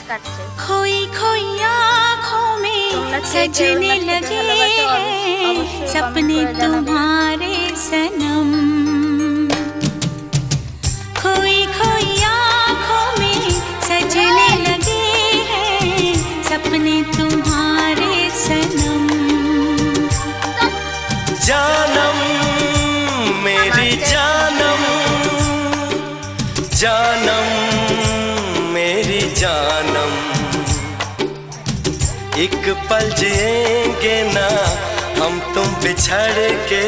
কাটছে। खोई खोई आँखों में सजने लगे हैं सपने तुम्हारे सनम। खोई खोई आँखों में सजने लगे हैं सपने तुम्हारे सनम। जानम मेरी जानम, जानम मेरी जानम, एक पल जिएंगे ना हम तुम बिछड़ के,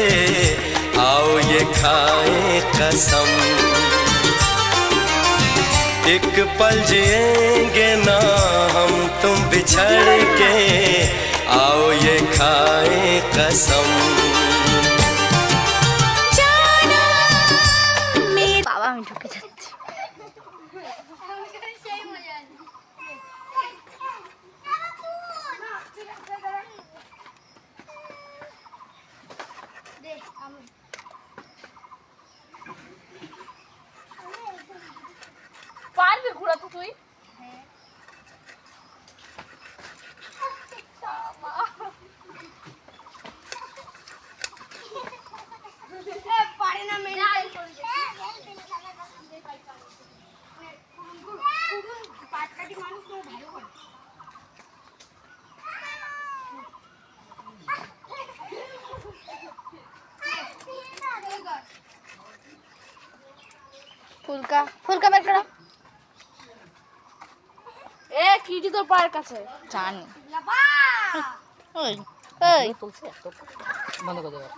आओ ये खाएं कसम। एक पल जिएंगे ना हम तुम बिछड़ के, आओ ये खाएं कसम। বাবা আমি ঢুকে যাচ্ছি। পারবি ঘোরাতে তুই? ফুলকা ফুলকা বের করো। এ কিটি তোর পায়ের কাছে জানি। ওই এই তুলছে বন্ধ করে দেবে।